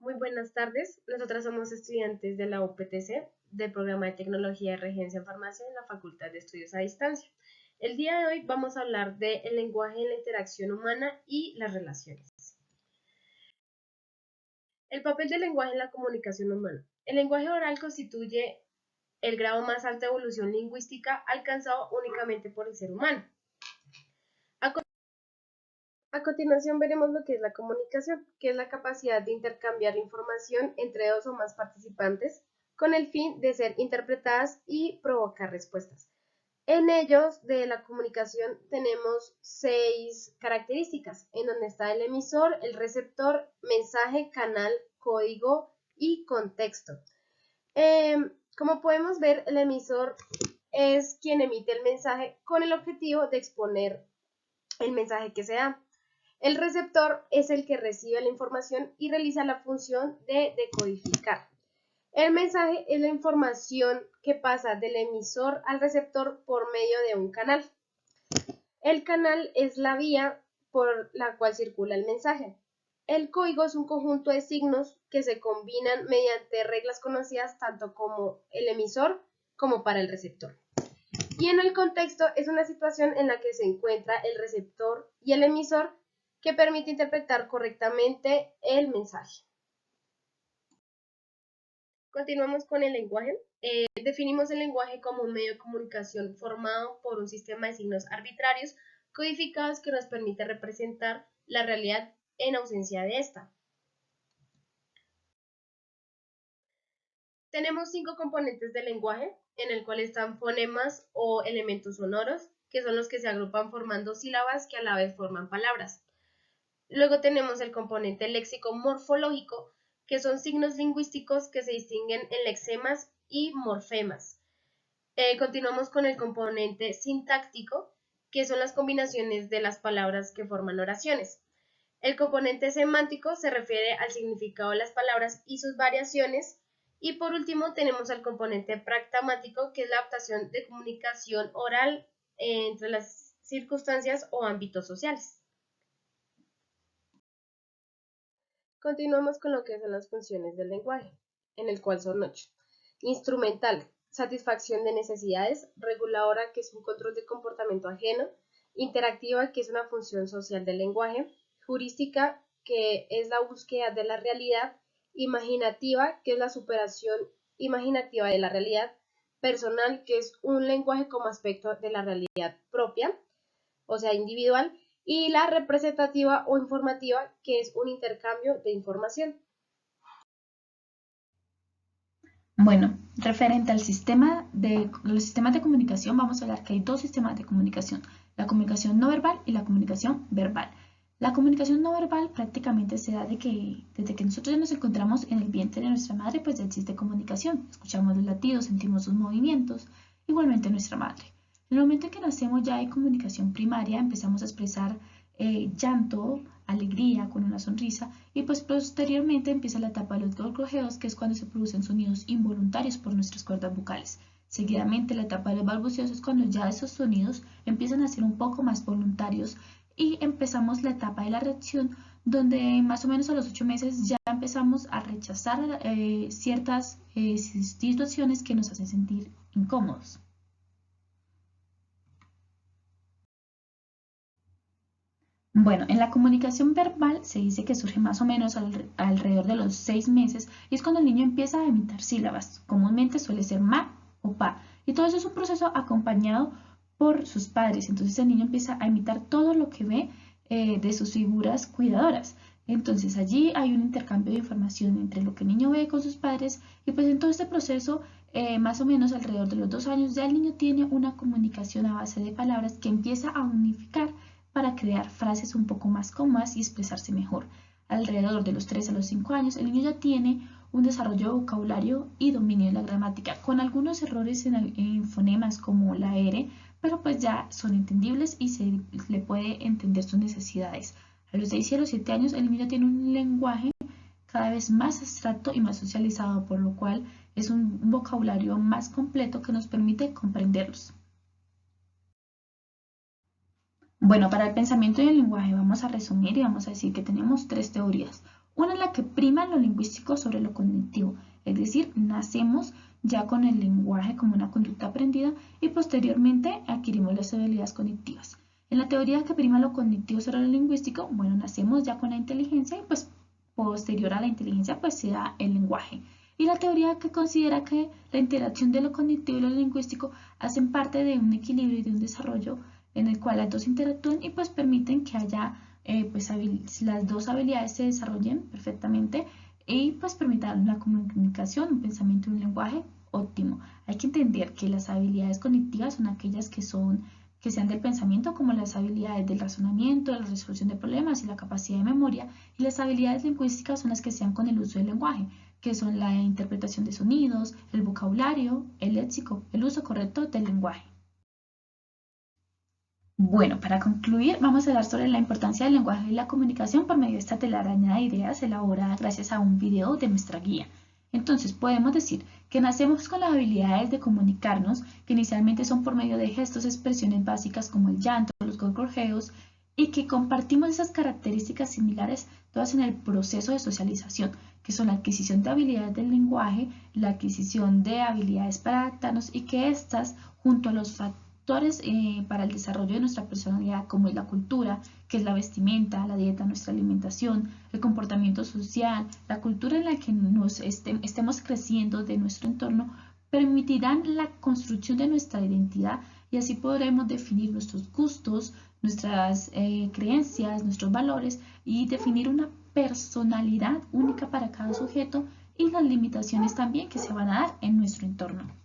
Muy buenas tardes. Nosotras somos estudiantes de la UPTC del programa de Tecnología y Regencia en Farmacia en la Facultad de Estudios a Distancia. El día de hoy vamos a hablar del lenguaje en la interacción humana y las relaciones. El papel del lenguaje en la comunicación humana. El lenguaje oral constituye el grado más alto de evolución lingüística alcanzado únicamente por el ser humano. A continuación veremos lo que es la comunicación, que es la capacidad de intercambiar información entre dos o más participantes con el fin de ser interpretadas y provocar respuestas. En ellos de la comunicación tenemos 6 características, en donde está el emisor, el receptor, mensaje, canal, código y contexto. Como podemos ver, el emisor es quien emite el mensaje con el objetivo de exponer el mensaje que se da. El receptor es el que recibe la información y realiza la función de decodificar. El mensaje es la información que pasa del emisor al receptor por medio de un canal. El canal es la vía por la cual circula el mensaje. El código es un conjunto de signos que se combinan mediante reglas conocidas tanto como el emisor como para el receptor. Y en el contexto es una situación en la que se encuentra el receptor y el emisor que permite interpretar correctamente el mensaje. Continuamos con el lenguaje. Definimos el lenguaje como un medio de comunicación formado por un sistema de signos arbitrarios codificados que nos permite representar la realidad en ausencia de esta. Tenemos 5 componentes del lenguaje, en el cual están fonemas o elementos sonoros, que son los que se agrupan formando sílabas que a la vez forman palabras. Luego tenemos el componente léxico-morfológico, que son signos lingüísticos que se distinguen en lexemas y morfemas. Continuamos con el componente sintáctico, que son las combinaciones de las palabras que forman oraciones. El componente semántico se refiere al significado de las palabras y sus variaciones. Y por último tenemos el componente pragmático, que es la adaptación de comunicación oral entre las circunstancias o ámbitos sociales. Continuamos con lo que son las funciones del lenguaje, en el cual son 8. Instrumental, satisfacción de necesidades. Reguladora, que es un control de comportamiento ajeno. Interactiva, que es una función social del lenguaje. Heurística, que es la búsqueda de la realidad. Imaginativa, que es la superación imaginativa de la realidad. Personal, que es un lenguaje como aspecto de la realidad propia, o sea, individual. Y la representativa o informativa, que es un intercambio de información. Bueno, referente al los sistemas de comunicación, vamos a hablar que hay 2 sistemas de comunicación, la comunicación no verbal y la comunicación verbal. La comunicación no verbal prácticamente se da desde que nosotros ya nos encontramos en el vientre de nuestra madre, pues ya existe comunicación. Escuchamos los latidos, sentimos sus movimientos, igualmente nuestra madre. En el momento en que nacemos ya hay comunicación primaria, empezamos a expresar llanto, alegría, con una sonrisa, y pues posteriormente empieza la etapa de los gorgojeos, que es cuando se producen sonidos involuntarios por nuestras cuerdas vocales. Seguidamente la etapa de los balbuceos es cuando ya esos sonidos empiezan a ser un poco más voluntarios, y empezamos la etapa de la reacción, donde más o menos a los 8 meses ya empezamos a rechazar ciertas situaciones que nos hacen sentir incómodos. Bueno, en la comunicación verbal se dice que surge más o menos alrededor de los 6 meses, y es cuando el niño empieza a emitir sílabas. Comúnmente suele ser ma o pa, y todo eso es un proceso acompañado por sus padres. Entonces el niño empieza a imitar todo lo que ve de sus figuras cuidadoras. Entonces allí hay un intercambio de información entre lo que el niño ve con sus padres, y pues en todo este proceso, más o menos alrededor de los 2 años, ya el niño tiene una comunicación a base de palabras que empieza a unificar para crear frases un poco más cómodas y expresarse mejor. Alrededor de los 3 a los 5 años, el niño ya tiene un desarrollo de vocabulario y dominio de la gramática, con algunos errores en fonemas como la R, pero pues ya son entendibles y se le puede entender sus necesidades. A los 6 y a los 7 años, el niño ya tiene un lenguaje cada vez más abstracto y más socializado, por lo cual es un vocabulario más completo que nos permite comprenderlos. Bueno, para el pensamiento y el lenguaje vamos a resumir y vamos a decir que tenemos 3 teorías. Una en la que prima lo lingüístico sobre lo cognitivo, es decir, nacemos ya con el lenguaje como una conducta aprendida y posteriormente adquirimos las habilidades cognitivas. En la teoría que prima lo cognitivo sobre lo lingüístico, bueno, nacemos ya con la inteligencia y pues posterior a la inteligencia pues se da el lenguaje. Y la teoría que considera que la interacción de lo cognitivo y lo lingüístico hacen parte de un equilibrio y de un desarrollo en el cual las dos interactúan y pues permiten que haya pues las dos habilidades se desarrollen perfectamente y pues permitan la comunicación, un pensamiento y un lenguaje óptimo. Hay que entender que las habilidades cognitivas son aquellas que sean del pensamiento, como las habilidades del razonamiento, de la resolución de problemas y la capacidad de memoria, y las habilidades lingüísticas son las que sean con el uso del lenguaje, que son la interpretación de sonidos, el vocabulario, el léxico, el uso correcto del lenguaje. Bueno, para concluir, vamos a hablar sobre la importancia del lenguaje y la comunicación por medio de esta telaraña de ideas elaborada gracias a un video de nuestra guía. Entonces, podemos decir que nacemos con las habilidades de comunicarnos, que inicialmente son por medio de gestos, expresiones básicas como el llanto, los gorjeos, y que compartimos esas características similares todas en el proceso de socialización, que son la adquisición de habilidades del lenguaje, la adquisición de habilidades para adaptarnos y que estas, junto a los factores para el desarrollo de nuestra personalidad, como es la cultura, que es la vestimenta, la dieta, nuestra alimentación, el comportamiento social, la cultura en la que nos estemos creciendo de nuestro entorno, permitirán la construcción de nuestra identidad y así podremos definir nuestros gustos, nuestras creencias, nuestros valores y definir una personalidad única para cada sujeto y las limitaciones también que se van a dar en nuestro entorno.